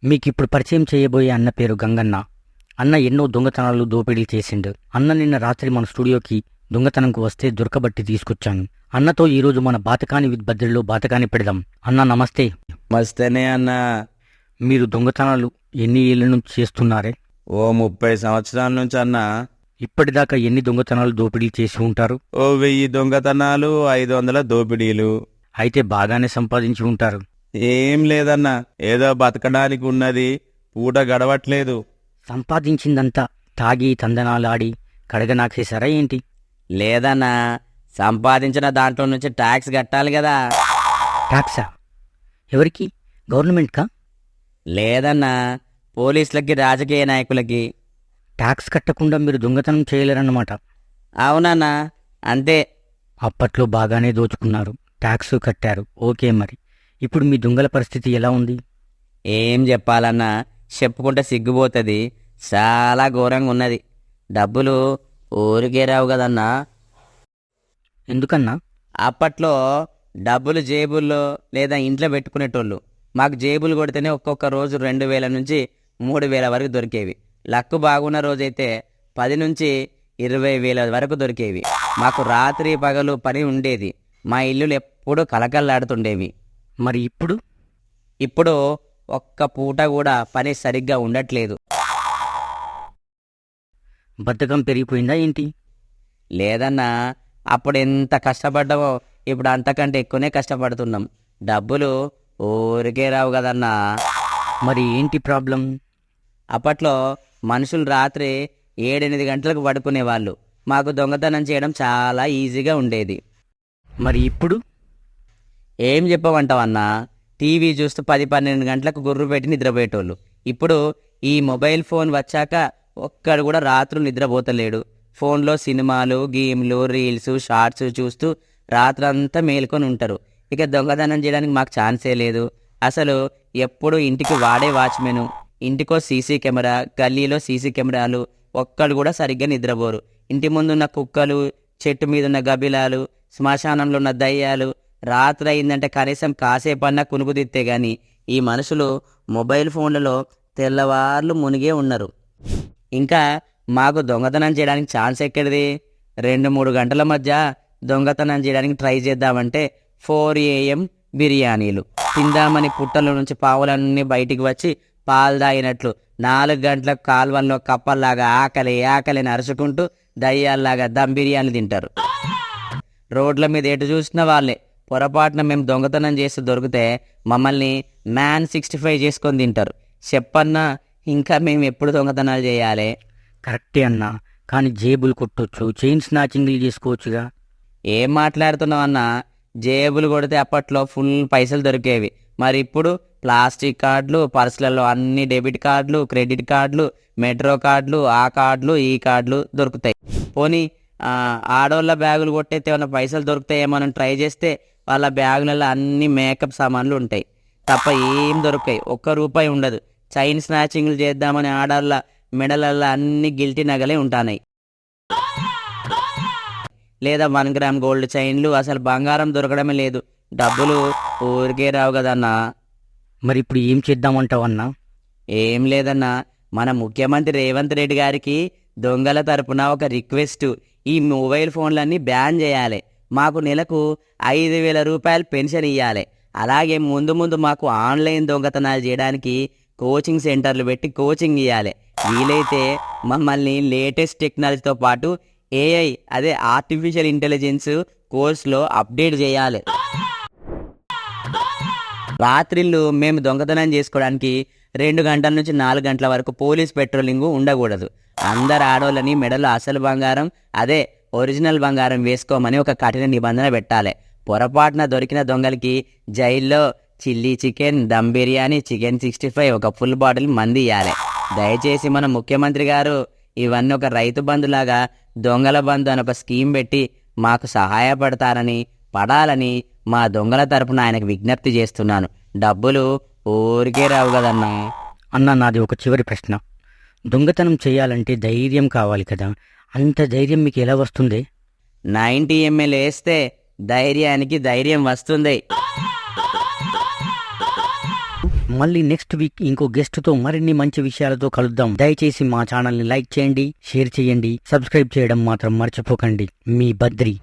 మీకిప్పుడు పరిచయం చేయబోయే అన్న పేరు గంగన్న. అన్న ఎన్నో దొంగతనాలు దోపిడీలు చేసిండు. అన్న నిన్న రాత్రి మన స్టూడియోకి దొంగతనంకు వస్తే దొరకబట్టి తీసుకొచ్చాను. అన్నతో ఈరోజు మన బాతకాని విత్ బద్రిలో బాతకాని పెడదాం. అన్న నమస్తే. మస్తేనే అన్న. మీరు దొంగతనాలు ఎన్ని ఏళ్ళ నుంచి చేస్తున్నారే? ఓ 30 సంవత్సరాల నుంచి అన్న. ఇప్పటిదాకా ఎన్ని దొంగతనాలు దోపిడీలు చేసి ఉంటారు? ఓ 1000 దొంగతనాలు, 500 దోపిడీలు. అయితే బాగానే సంపాదించి ఉంటారు. ఏం లేదన్న, ఏదో బతకడానికి ఉన్నది, పూట గడవట్లేదు. సంపాదించిందంతా తాగి తందనాలాడి కడగనాకేశారా ఏంటి? లేదన్నా, సంపాదించిన దాంట్లో నుంచి ట్యాక్స్ కట్టాలి కదా. ట్యాక్సా? ఎవరికి? గవర్నమెంట్కా? లేదన్నా, పోలీసులకి, రాజకీయ నాయకులకి. ట్యాక్స్ కట్టకుండా మీరు దొంగతనం చేయలేరన్నమాట. అవునన్నా, అంతే. అప్పట్లో బాగానే దోచుకున్నారు, ట్యాక్స్ కట్టారు. ఓకే, మరి ఇప్పుడు మీ దొంగల పరిస్థితి ఎలా ఉంది? ఏం చెప్పాలన్నా, చెప్పుకుంటే సిగ్గుపోతుంది. చాలా ఘోరంగా ఉన్నది. డబ్బులు ఊరికే రావు కదన్నా. ఎందుకన్నా? అప్పట్లో డబ్బులు జేబుల్లో లేదా ఇంట్లో పెట్టుకునేటోళ్ళు. మాకు జేబులు కొడితేనే ఒక్కొక్క రోజు 2000 నుంచి 3000 వరకు దొరికేవి. లక్కు బాగున్న రోజైతే 10 నుంచి 20,000 వరకు దొరికేవి. మాకు రాత్రి పగలు పని ఉండేది. మా ఇల్లులు ఎప్పుడూ కలకల్లాడుతుండేవి. మరి ఇప్పుడు? ఇప్పుడు ఒక్క పూట కూడా పని సరిగ్గా ఉండట్లేదు. బద్ధకం పెరిగిపోయిందా ఏంటి? లేదన్నా, అప్పుడు ఎంత కష్టపడ్డామో ఇప్పుడు అంతకంటే ఎక్కువనే కష్టపడుతున్నాం. డబ్బులు ఊరికే రావు కదన్నా. మరి ఏంటి ప్రాబ్లం? అప్పట్లో మనుషులు రాత్రి 7-8 గంటలకు పడుకునేవాళ్ళు. మాకు దొంగతనం చేయడం చాలా ఈజీగా ఉండేది. మరి ఇప్పుడు? ఏం చెప్పమంటావన్నా, టీవీ చూస్తూ 10-12 గంటలకు గుర్రు పెట్టి నిద్రపోయేటోళ్ళు. ఇప్పుడు ఈ మొబైల్ ఫోన్ వచ్చాక ఒక్కడు కూడా రాత్రులు నిద్రపోతలేడు. ఫోన్లో సినిమాలు, గేమ్లు, రీల్స్, షార్ట్స్ చూస్తూ రాత్రంతా మేలుకొని ఉంటారు. ఇక దొంగతనం చేయడానికి మాకు ఛాన్సే లేదు. అసలు ఎప్పుడు ఇంటికి వాడే వాచ్మెను, ఇంటికో సీసీ కెమెరా, గల్లీలో సీసీ కెమెరాలు, ఒక్కడు కూడా సరిగ్గా నిద్రపోరు. ఇంటి ముందున్న కుక్కలు, చెట్టు మీదున్న గబిలాలు, శ్మశానంలో ఉన్న దయ్యాలు, రాత్రి అయిందంటే కనీసం కాసేపన్నా కునుకుదిత్తే గాని ఈ మనుషులు మొబైల్ ఫోన్లలో తెల్లవార్లు మునిగే ఉన్నారు. ఇంకా మాకు దొంగతనం చేయడానికి ఛాన్స్ ఎక్కడిది? 2-3 గంటల మధ్య దొంగతనం చేయడానికి ట్రై చేద్దామంటే 4 AM బిర్యానీలు తిందామని పుట్టల నుంచి పావులన్నీ బయటికి వచ్చి పాలు తాగినట్లు 4 గంటలకు కాల్వల్లో కప్పల్లాగా ఆకలి ఆకలిని అరుచుకుంటూ దయ్యాల్లాగా దమ్ బిర్యానీలు తింటారు. రోడ్ల మీద ఎటు చూసిన వాళ్ళే. పొరపాటున మేము దొంగతనం చేసి దొరికితే మమ్మల్ని మ్యాన్ 65 చేసుకొని తింటారు. చెప్పన్నా, ఇంకా మేము ఎప్పుడు దొంగతనాలు చేయాలి? కరెక్టే అన్నా, కానీ జేబులు కొట్టొచ్చు, చైన్ స్నాచింగ్లు చేసుకోవచ్చుగా. ఏం మాట్లాడుతున్నావు అన్నా? జేబులు కొడితే అప్పట్లో ఫుల్ పైసలు దొరికేవి. మరి ఇప్పుడు ప్లాస్టిక్ కార్డులు, పర్సులలో అన్ని డెబిట్ కార్డులు, క్రెడిట్ కార్డులు, మెట్రో కార్డులు, ఆ కార్డులు ఈ కార్డులు దొరుకుతాయి. పోనీ ఆడోళ్ళ బ్యాగులు కొట్టేస్తే ఏమైనా పైసలు దొరుకుతాయేమో మనం ట్రై చేస్తే వాళ్ళ బ్యాగులలో అన్ని మేకప్ సామాన్లు ఉంటాయి తప్ప ఏం దొరుకుతాయి. ₹1 ఉండదు. చైన్ స్నాచింగ్లు చేద్దామని ఆడోళ్ళ మెడలల్లో అన్ని గిల్టీ నగలే ఉంటాయి. లేదా 1 గ్రామ్ గోల్డ్ చైన్లు. అసలు బంగారం దొరకడమే లేదు. డబ్బులు ఊరికే రావు కదన్నా. మరి ఇప్పుడు ఏం చేద్దామంటావు అన్నా? ఏం లేదన్నా, మన ముఖ్యమంత్రి రేవంత్ రెడ్డి గారికి దొంగల తరపున ఒక రిక్వెస్ట్. ఈ మొబైల్ ఫోన్లన్నీ బ్యాన్ చేయాలి. మాకు నెలకు ₹5,000 పెన్షన్ ఇవ్వాలి. అలాగే ముందు ముందు మాకు ఆన్లైన్ దొంగతనాలు చేయడానికి కోచింగ్ సెంటర్లు పెట్టి కోచింగ్ ఇవ్వాలి. వీలైతే మమ్మల్ని లేటెస్ట్ టెక్నాలజీతో పాటు AI, అదే ఆర్టిఫిషియల్ ఇంటెలిజెన్స్ కోర్సులో అప్డేట్ చేయాలి. రాత్రిళ్ళు మేము దొంగతనం చేసుకోవడానికి 2 గంటల నుంచి 4 గంటల వరకు పోలీస్ పెట్రోలింగ్ ఉండకూడదు. అందరు ఆడోళ్ళని మెడలో అసలు బంగారం, అదే ఒరిజినల్ బంగారం వేసుకోమని ఒక కఠిన నిబంధన పెట్టాలి. పొరపాటున దొరికిన దొంగలకి జైల్లో chilli chicken, dum biryani, chicken 65, ఒక ఫుల్ బాటిల్ మంది ఇవ్వాలి. దయచేసి మన ముఖ్యమంత్రి గారు ఇవన్నీ ఒక రైతు బంధులాగా దొంగల బంధు అని ఒక స్కీమ్ పెట్టి మాకు సహాయపడతారని, పడాలని మా దొంగల తరపున ఆయనకు విజ్ఞప్తి చేస్తున్నాను. డబ్బులు ఊరికే రావు కదన్నా. అన్నా, నాది ఒక చివరి ప్రశ్న. దొంగతనం చేయాలంటే ధైర్యం కావాలి కదా, అంత ధైర్యం మీకు ఎలా వస్తుంది? 90 ml వేస్తే ధైర్యానికి ధైర్యం వస్తుంది. మళ్ళీ నెక్స్ట్ వీక్ ఇంకో గెస్ట్ తో మరిన్ని మంచి విషయాలతో కలుద్దాం. దయచేసి మా ఛానల్ ని లైక్ చేయండి, షేర్ చేయండి, సబ్స్క్రైబ్ చేయడం మాత్రం మర్చిపోకండి. మీ బద్రి.